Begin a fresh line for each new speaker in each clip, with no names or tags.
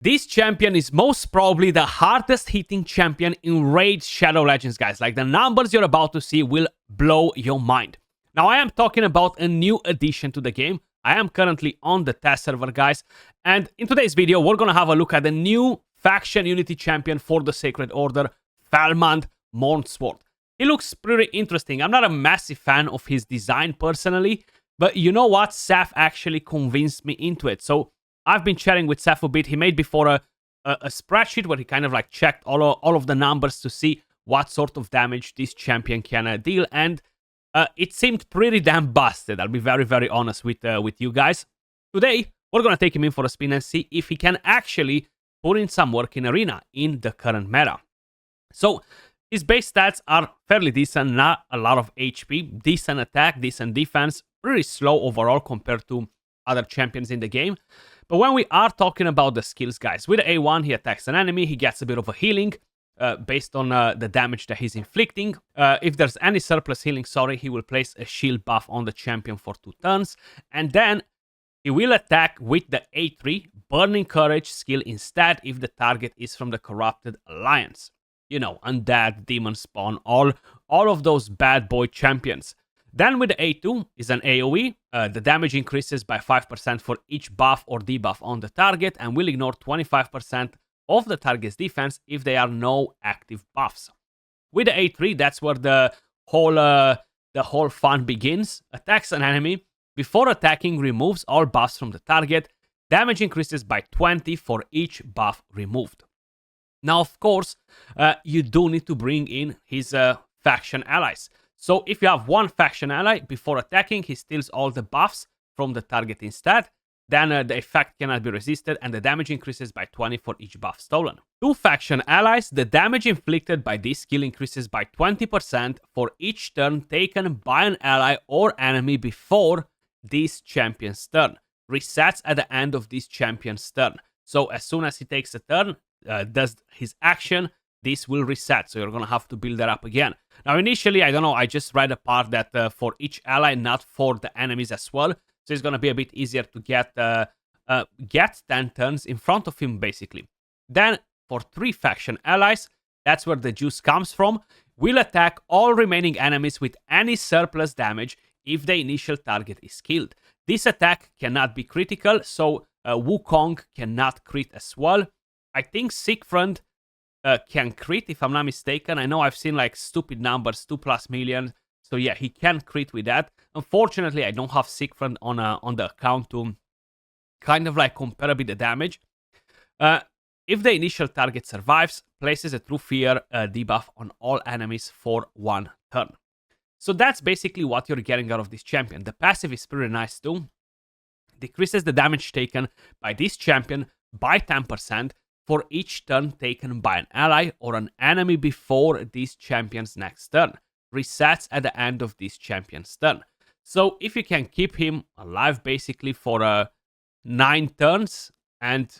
This champion is most probably the hardest hitting champion in Raid Shadow Legends, guys. Like, the numbers you're about to see will blow your mind. Now, I am talking about a new addition to the game. I am currently on the test server, guys. And in today's video, we're going to have a look at the new faction unity champion for the Sacred Order, Falmond Mournsword. He looks pretty interesting. I'm not a massive fan of his design personally, but you know what? Seth actually convinced me into it. So I've been chatting with Seth a bit. He made before a spreadsheet where he kind of like checked all of the numbers to see what sort of damage this champion can deal, and it seemed pretty damn busted. I'll be very, very honest with you guys. Today, we're going to take him in for a spin and see if he can actually put in some work in Arena in the current meta. So, his base stats are fairly decent, not a lot of HP, decent attack, decent defense, pretty slow overall compared to other champions in the game. But when we are talking about the skills, guys, with A1, he attacks an enemy, he gets a bit of a healing based on the damage that he's inflicting. If there's any surplus healing, he will place a shield buff on the champion for 2 turns. And then he will attack with the A3 Burning Courage skill instead if the target is from the Corrupted Alliance. You know, Undead, Demon Spawn, all of those bad boy champions. Then with the A2 is an AoE. The damage increases by 5% for each buff or debuff on the target and will ignore 25% of the target's defense if there are no active buffs. With the A3, that's where the whole fun begins. Attacks an enemy. Before attacking, removes all buffs from the target. Damage increases by 20 for each buff removed. Now, of course, you do need to bring in his faction allies. So if you have one faction ally, before attacking, he steals all the buffs from the target instead. Then the effect cannot be resisted and the damage increases by 20 for each buff stolen. 2 faction allies, the damage inflicted by this skill increases by 20% for each turn taken by an ally or enemy before this champion's turn. Resets at the end of this champion's turn. So as soon as he takes a turn, does his action, this will reset, so you're going to have to build that up again. Now, initially, I don't know, I just read a part that for each ally, not for the enemies as well, so it's going to be a bit easier to get 10 turns in front of him, basically. Then, for 3 faction allies, that's where the juice comes from, will attack all remaining enemies with any surplus damage if the initial target is killed. This attack cannot be critical, so Wukong cannot crit as well. I think Siegfried can crit, if I'm not mistaken. I know I've seen like stupid numbers, 2+ million. So yeah, he can crit with that. Unfortunately, I don't have Siegfried on the account to kind of like compare a bit the damage. If the initial target survives, places a True Fear debuff on all enemies for 1 turn. So that's basically what you're getting out of this champion. The passive is pretty nice too. Decreases the damage taken by this champion by 10%. For each turn taken by an ally or an enemy before this champion's next turn. Resets at the end of this champion's turn. So if you can keep him alive basically for 9 turns and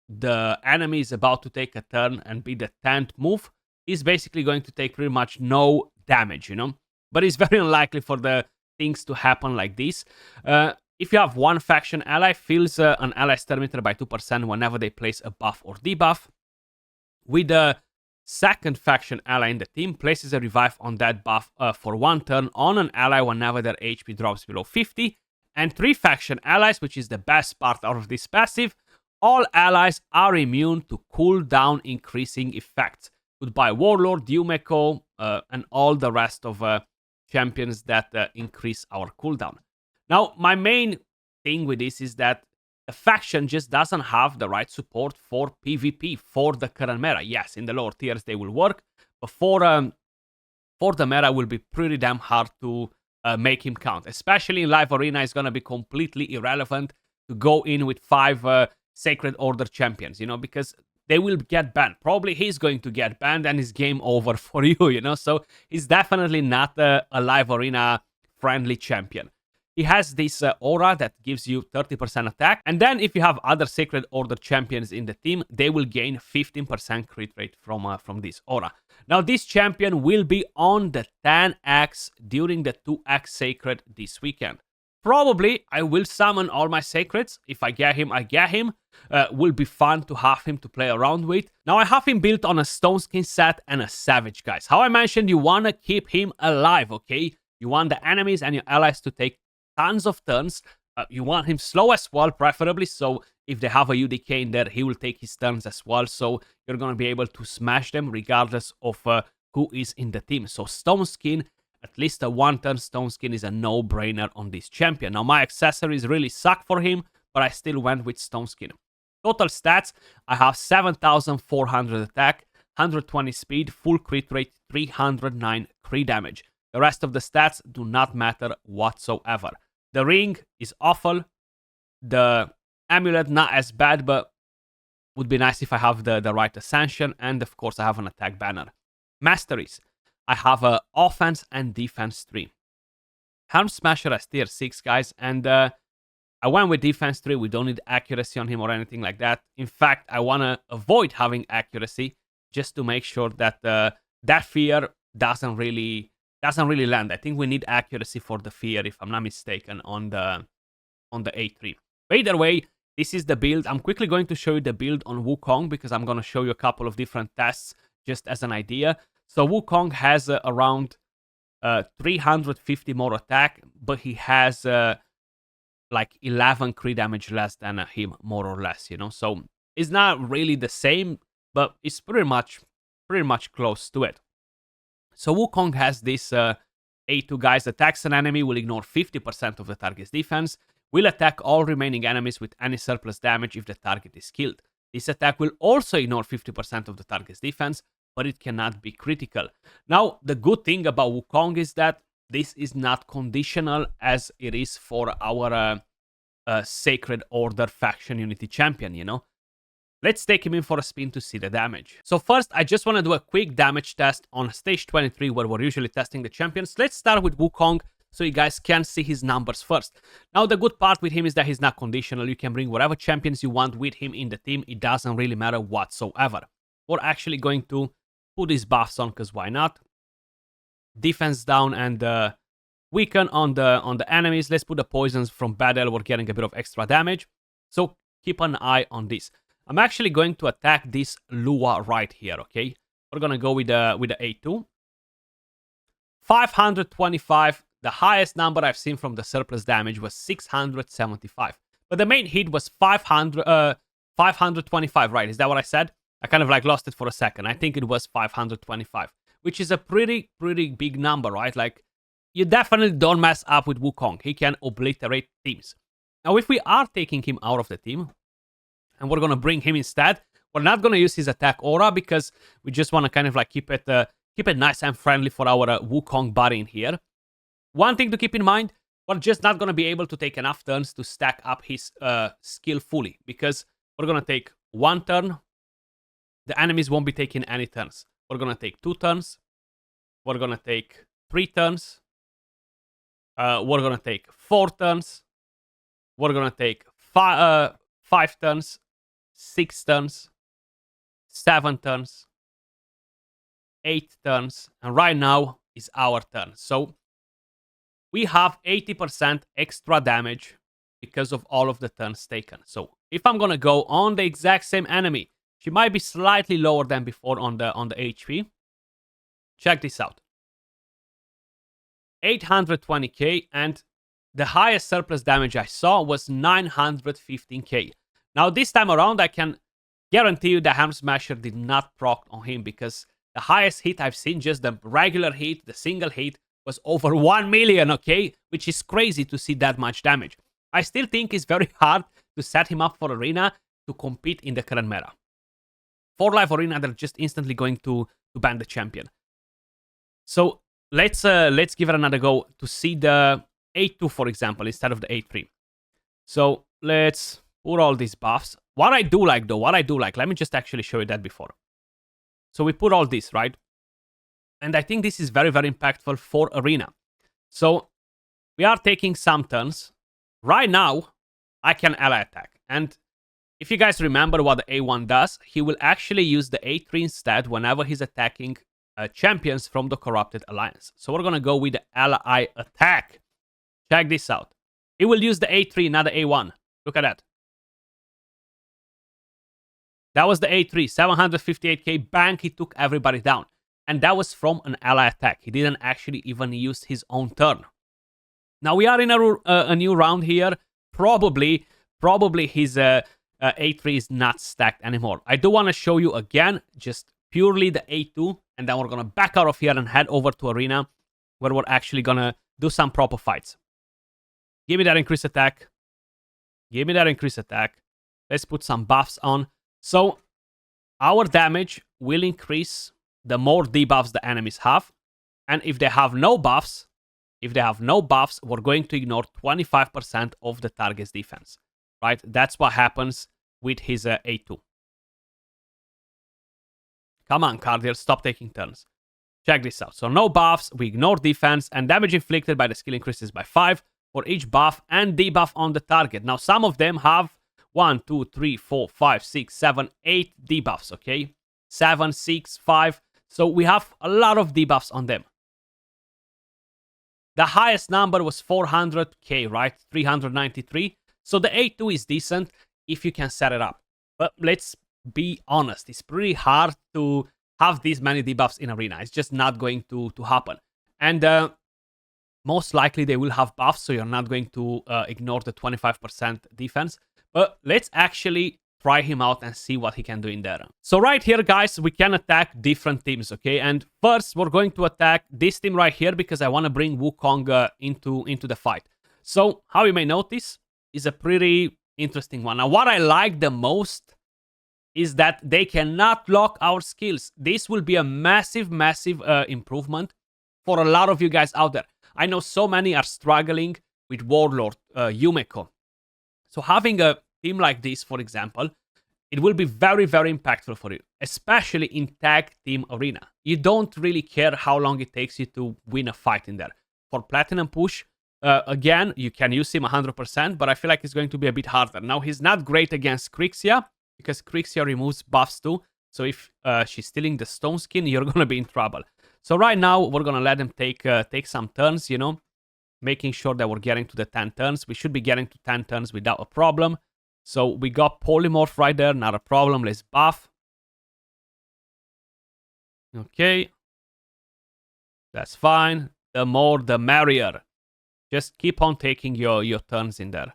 the enemy is about to take a turn and be the 10th move, he's basically going to take pretty much no damage, you know? But it's very unlikely for the things to happen like this. If you have one faction ally, fills an ally's turn meter by 2% whenever they place a buff or debuff. With the second faction ally in the team, places a revive on that buff for 1 turn on an ally whenever their HP drops below 50. And 3 faction allies, which is the best part out of this passive, all allies are immune to cooldown increasing effects. Goodbye Warlord, Yumeko, and all the rest of champions that increase our cooldown. Now, my main thing with this is that the faction just doesn't have the right support for PvP for the current meta. Yes, in the lower tiers they will work, but for the meta it will be pretty damn hard to make him count. Especially in live arena, it's going to be completely irrelevant to go in with 5 Sacred Order champions, you know, because they will get banned. Probably he's going to get banned and it's game over for you, you know, so he's definitely not a live arena friendly champion. He has this aura that gives you 30% attack. And then if you have other Sacred Order champions in the team, they will gain 15% crit rate from this aura. Now, this champion will be on the 10x during the 2x Sacred this weekend. Probably I will summon all my sacreds. If I get him, I get him. Will be fun to have him to play around with. Now I have him built on a stone skin set and a savage, guys. How I mentioned, you want to keep him alive, okay? You want the enemies and your allies to take tons of turns. You want him slow as well, preferably, so if they have a UDK in there, he will take his turns as well, so you're going to be able to smash them regardless of who is in the team. So stone skin, at least a one-turn stone skin, is a no-brainer on this champion. Now my accessories really suck for him, but I still went with stone skin. Total stats, I have 7,400 attack, 120 speed, full crit rate, 309 crit damage. The rest of the stats do not matter whatsoever. The ring is awful. The amulet not as bad, but would be nice if I have the right ascension. And of course I have an attack banner. Masteries. I have a offense and defense 3. Helm Smasher as tier 6, guys. And I went with defense 3. We don't need accuracy on him or anything like that. In fact, I want to avoid having accuracy just to make sure that that fear doesn't really land. I think we need accuracy for the fear, if I'm not mistaken, on the A3. But either way, this is the build. I'm quickly going to show you the build on Wukong because I'm going to show you a couple of different tests just as an idea. So Wukong has around 350 more attack, but he has like 11 crit damage less than him, more or less, you know. So it's not really the same, but it's pretty much close to it. So Wukong has this A2, guys. Attacks an enemy, will ignore 50% of the target's defense, will attack all remaining enemies with any surplus damage if the target is killed. This attack will also ignore 50% of the target's defense, but it cannot be critical. Now, the good thing about Wukong is that this is not conditional as it is for our Sacred Order faction unity champion, you know. Let's take him in for a spin to see the damage. So first, I just want to do a quick damage test on stage 23 where we're usually testing the champions. Let's start with Wukong so you guys can see his numbers first. Now, the good part with him is that he's not conditional. You can bring whatever champions you want with him in the team. It doesn't really matter whatsoever. We're actually going to put these buffs on because why not? Defense down and weaken on the enemies. Let's put the poisons from battle. We're getting a bit of extra damage. So keep an eye on this. I'm actually going to attack this Lua right here, okay? We're going to go with the A2. 525. The highest number I've seen from the surplus damage was 675. But the main hit was 525, right? Is that what I said? I kind of like lost it for a second. I think it was 525, which is a pretty big number, right? Like, you definitely don't mess up with Wukong. He can obliterate teams. Now, if we are taking him out of the team, and we're going to bring him instead, we're not going to use his attack aura because we just want to kind of like keep it nice and friendly for our Wukong buddy in here. One thing to keep in mind, we're just not going to be able to take enough turns to stack up his skill fully because we're going to take one turn. The enemies won't be taking any turns. We're going to take 2 turns. We're going to take 3 turns. We're going to take 4 turns. We're going to take 5 turns. 6 turns, 7 turns, 8 turns, and right now is our turn. So we have 80% extra damage because of all of the turns taken. So if I'm gonna go on the exact same enemy, she might be slightly lower than before on the HP. Check this out. 820k, and the highest surplus damage I saw was 915k. Now, this time around, I can guarantee you the Helm Smasher did not proc on him because the highest hit I've seen, just the regular hit, the single hit, was over 1 million, okay? Which is crazy to see that much damage. I still think it's very hard to set him up for Arena to compete in the current meta. For Live Arena, they're just instantly going to ban the champion. So let's give it another go to see the A2, for example, instead of the A3. So let's put all these buffs. What I do like, let me just actually show you that before. So we put all this, right? And I think this is very impactful for Arena. So we are taking some turns. Right now, I can ally attack. And if you guys remember what the A1 does, he will actually use the A3 instead whenever he's attacking champions from the Corrupted Alliance. So we're going to go with the ally attack. Check this out. He will use the A3, not the A1. Look at that. That was the A3, 758k, bang, he took everybody down. And that was from an ally attack. He didn't actually even use his own turn. Now we are in a new round here. Probably his A3 is not stacked anymore. I do want to show you again, just purely the A2. And then we're going to back out of here and head over to Arena, where we're actually going to do some proper fights. Give me that increased attack. Give me that increased attack. Let's put some buffs on. So our damage will increase the more debuffs the enemies have. And if they have no buffs, we're going to ignore 25% of the target's defense. Right? That's what happens with his A2. Come on, Cardier, stop taking turns. Check this out. So no buffs, we ignore defense, and damage inflicted by the skill increases by 5 for each buff and debuff on the target. Now, some of them have 1, 2, 3, 4, 5, 6, 7, 8 debuffs, okay? 7, 6, 5. So we have a lot of debuffs on them. The highest number was 400k, right? 393. So the A2 is decent if you can set it up. But let's be honest, it's pretty hard to have these many debuffs in Arena. It's just not going to happen. And most likely they will have buffs, so you're not going to ignore the 25% defense. But let's actually try him out and see what he can do in there. So right here, guys, we can attack different teams, okay? And first, we're going to attack this team right here because I want to bring Wukong into the fight. So how you may notice is a pretty interesting one. Now, what I like the most is that they cannot lock our skills. This will be a massive, massive improvement for a lot of you guys out there. I know so many are struggling with Warlord, Yumeko. So having a team like this, for example, it will be very, very impactful for you, especially in tag team arena. You don't really care how long it takes you to win a fight in there. For Platinum Push, again, you can use him 100%, but I feel like it's going to be a bit harder. Now, he's not great against Krixia, because Krixia removes buffs too. So if she's stealing the Stone Skin, you're going to be in trouble. So right now, we're going to let them take some turns, you know, making sure that we're getting to the 10 turns. We should be getting to 10 turns without a problem. So we got Polymorph right there, not a problem. Let's buff. Okay. That's fine. The more, the merrier. Just keep on taking your turns in there.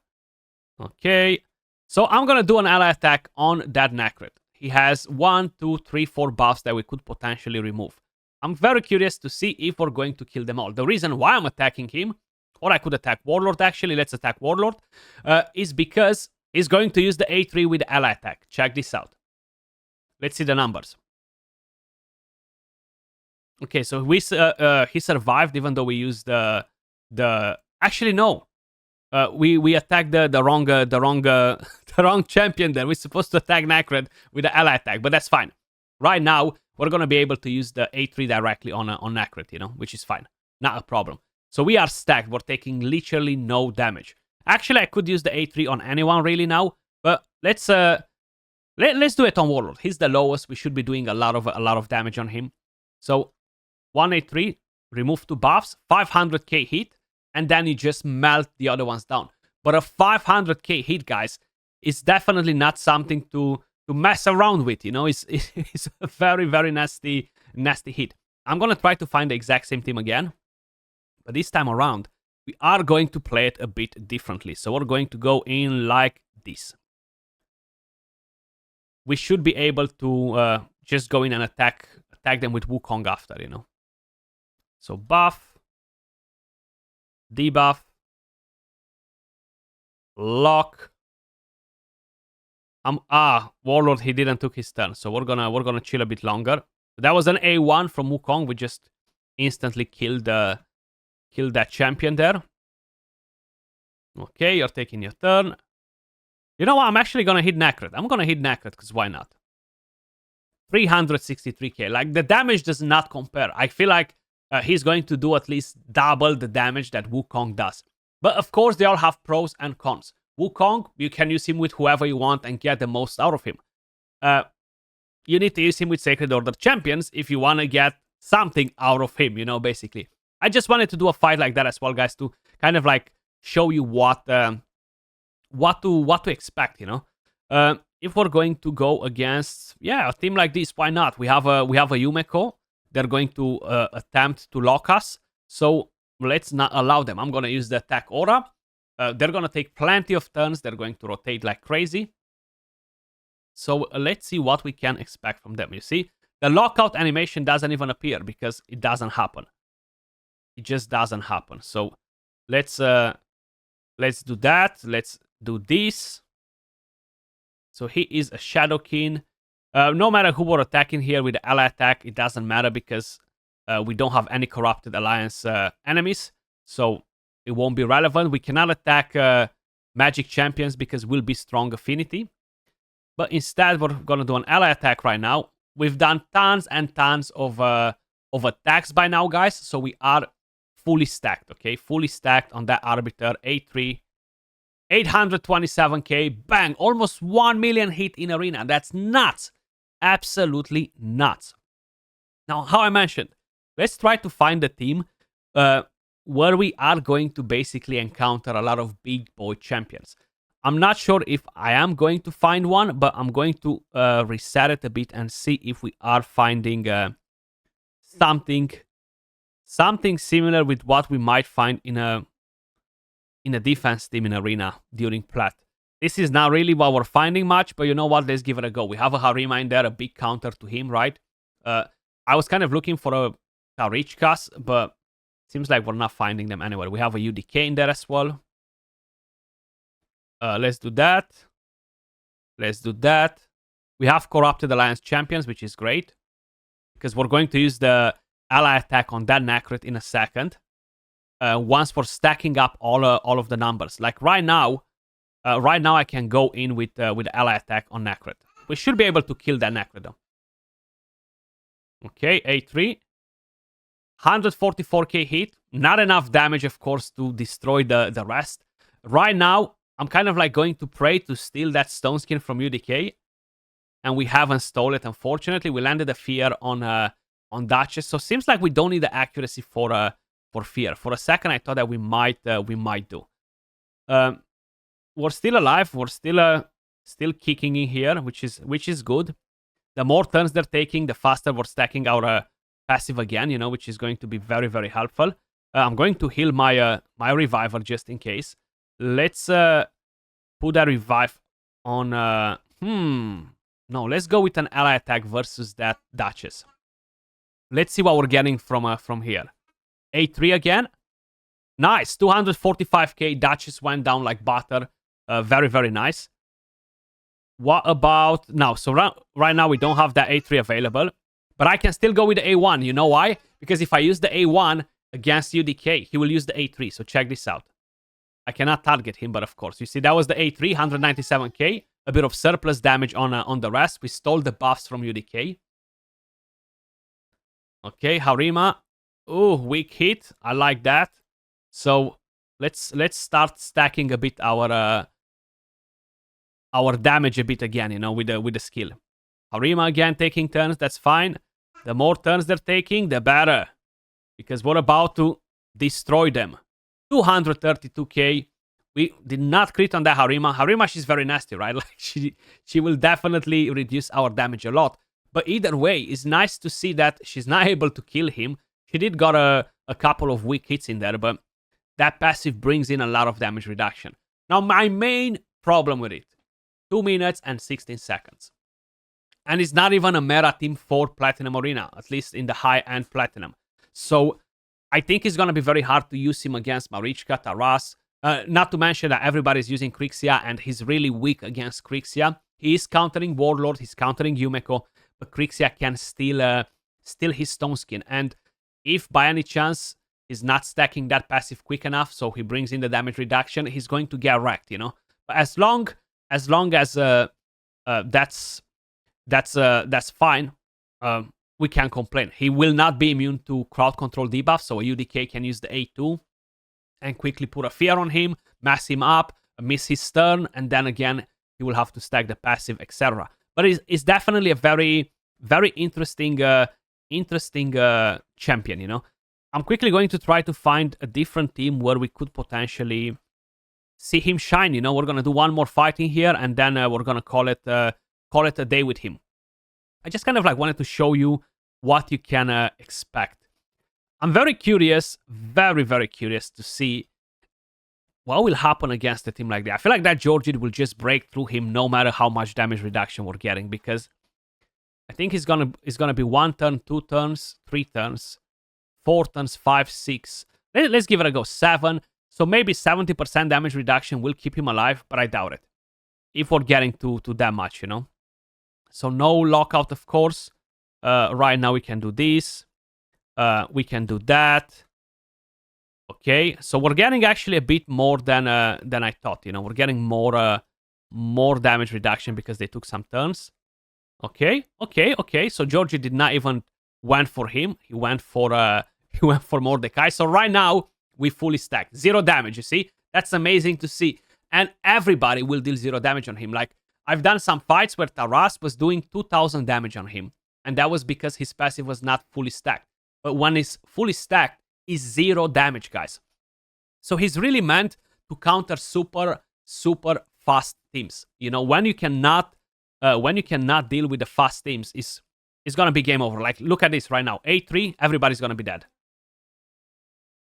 Okay. So I'm going to do an ally attack on that Necrit. He has 1, 2, 3, 4 buffs that we could potentially remove. I'm very curious to see if we're going to kill them all. The reason why I'm attacking him, or I could attack Warlord actually, let's attack Warlord, is because he's going to use the A3 with the ally attack. Check this out. Let's see the numbers. Okay, so he survived even though we used the actually no. We attacked the wrong champion there. We're supposed to attack Necrit with the ally attack, but that's fine. Right now, we're going to be able to use the A3 directly on Necrit, you know, which is fine. Not a problem. So we are stacked. We're taking literally no damage. Actually, I could use the A3 on anyone really now, but let's do it on Warlord. He's the lowest. We should be doing a lot of damage on him. So 1 A3, remove 2 buffs, 500k hit, and then you just melt the other ones down. But a 500k hit, guys, is definitely not something to mess around with, you know. It's a very, very nasty hit. I'm going to try to find the exact same team again. But this time around, we are going to play it a bit differently. So we're going to go in like this. We should be able to just go in and attack them with Wukong after, you know. So buff, debuff, lock. Warlord, he didn't took his turn, so we're gonna chill a bit longer. That was an A1 from Wukong. We just instantly killed that champion there. Okay, you're taking your turn. You know what? I'm actually gonna hit Necrit. I'm gonna hit Necrit because why not? 363k. Like, the damage does not compare. I feel like he's going to do at least double the damage that Wukong does. But of course, they all have pros and cons. Wukong, you can use him with whoever you want and get the most out of him. You need to use him with Sacred Order champions if you want to get something out of him, you know, basically. I just wanted to do a fight like that as well, guys, to kind of like show you what to expect, you know. If we're going to go against a team like this, why not? We have a Yumeko. They're going to attempt to lock us, so let's not allow them. I'm gonna use the attack aura. They're gonna take plenty of turns. They're going to rotate like crazy. So let's see what we can expect from them. You see, the lockout animation doesn't even appear because it doesn't happen. It just doesn't happen. So let's do that. Let's do this. So he is a Shadowkin. No matter who we're attacking here with the ally attack, it doesn't matter because we don't have any Corrupted Alliance enemies. So it won't be relevant. We cannot attack magic champions because we'll be strong affinity. But instead, we're going to do an ally attack right now. We've done tons and tons of attacks by now, guys. So we are fully stacked, okay? Fully stacked on that Arbiter. A3. 827k. Bang. Almost 1 million hit in arena. That's nuts. Absolutely nuts. Now, how I mentioned, let's try to find a team where we are going to basically encounter a lot of big boy champions. I'm not sure if I am going to find one, but I'm going to reset it a bit and see if we are finding something similar with what we might find in a defense team in arena during plat. This is not really what we're finding much, but you know what? Let's give it a go. We have a Harima in there, a big counter to him, right? I was kind of looking for a Tarichkas, but seems like we're not finding them anywhere. We have a UDK in there as well. Let's do that. Let's do that. We have Corrupted Alliance champions, which is great. Because we're going to use the ally attack on that Necrit in a second. Once we're stacking up all of the numbers. Like right now I can go in with ally attack on Necrit. We should be able to kill that Necrit though. Okay, A3. 144k hit. Not enough damage, of course, to destroy the rest. Right now, I'm kind of like going to pray to steal that stone skin from UDK. And we haven't stole it, unfortunately. We landed a fear on Duchess. So seems like we don't need the accuracy for fear. For a second, I thought that we might do. We're still alive. We're still kicking in here, which is good. The more turns they're taking, the faster we're stacking our passive again, you know, which is going to be very, very helpful. I'm going to heal my reviver just in case. Let's put a revive on... No, let's go with an ally attack versus that Duchess. Let's see what we're getting from here. A3 again. Nice. 245k. Duchess went down like butter. Very, very nice. What about... Now, so right now we don't have that A3 available. But I can still go with the A1. You know why? Because if I use the A1 against UDK, he will use the A3. So check this out. I cannot target him, but of course. You see, that was the A3, 197k. A bit of surplus damage on the rest. We stole the buffs from UDK. Okay, Harima. Oh, weak hit. I like that. So let's start stacking a bit our damage a bit again, you know, with the skill. Harima again taking turns. That's fine. The more turns they're taking, the better. Because we're about to destroy them. 232k. We did not crit on that Harima. Harima, she's very nasty, right? Like she will definitely reduce our damage a lot. But either way, it's nice to see that she's not able to kill him. She did got a couple of weak hits in there, but that passive brings in a lot of damage reduction. Now, my main problem with it, 2 minutes and 16 seconds. And it's not even a meta team for Platinum Arena, at least in the high-end Platinum. So I think it's going to be very hard to use him against Marichka, Taras. Not to mention that everybody's using Krixia, and he's really weak against Krixia. He is countering Warlord, he's countering Yumeko, but Krixia can steal his Stone Skin. And if by any chance he's not stacking that passive quick enough, so he brings in the damage reduction, he's going to get wrecked, you know. But as long as that's fine. We can't complain. He will not be immune to crowd control debuff, so a UDK can use the A2 and quickly put a fear on him, mass him up, miss his turn, and then again he will have to stack the passive, etc. But it's definitely a very, very interesting champion, you know. I'm quickly going to try to find a different team where we could potentially see him shine. You know, we're gonna do one more fighting here, and then we're gonna call it a day with him. I just kind of like wanted to show you what you can expect. I'm very curious, very curious to see what will happen against a team like that. I feel like that Georgie will just break through him no matter how much damage reduction we're getting, because I think it's gonna be 1 turn, 2 turns, 3 turns, 4 turns, 5, 6. Let's give it a go. 7. So maybe 70% damage reduction will keep him alive, but I doubt it. If we're getting to that much, you know. So no lockout, of course. Right now we can do this. We can do that. Okay, so we're getting actually a bit more than I thought. You know, we're getting more damage reduction because they took some turns. Okay. So Georgie did not even went for him. He went for Mordecai. So right now we fully stacked 0 damage. You see, that's amazing to see. And everybody will deal 0 damage on him. Like, I've done some fights where Taras was doing 2,000 damage on him, and that was because his passive was not fully stacked. But when it's fully stacked, it's 0 damage, guys. So he's really meant to counter super fast teams. You know, when you cannot deal with the fast teams, it's gonna be game over. Like, look at this right now. A3, everybody's gonna be dead.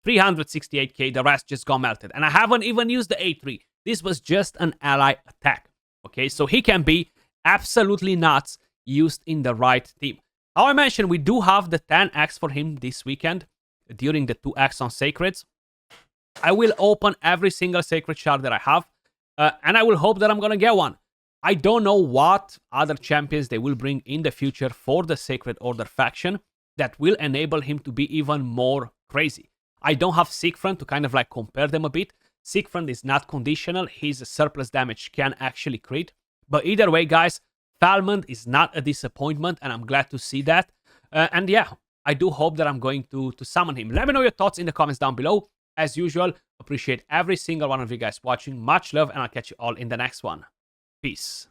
368k, the rest just got melted. And I haven't even used the A3. This was just an ally attack. Okay, so he can be absolutely nuts used in the right team. How I mentioned, we do have the 10x for him this weekend during the 2x on Sacreds. I will open every single Sacred Shard that I have, and I will hope that I'm gonna get one. I don't know what other champions they will bring in the future for the Sacred Order faction that will enable him to be even more crazy. I don't have Siegfried to kind of like compare them a bit. Siegfried is not conditional. His surplus damage can actually crit. But either way, guys, Falmond is not a disappointment, and I'm glad to see that. And yeah, I do hope that I'm going to summon him. Let me know your thoughts in the comments down below. As usual, appreciate every single one of you guys watching. Much love, and I'll catch you all in the next one. Peace.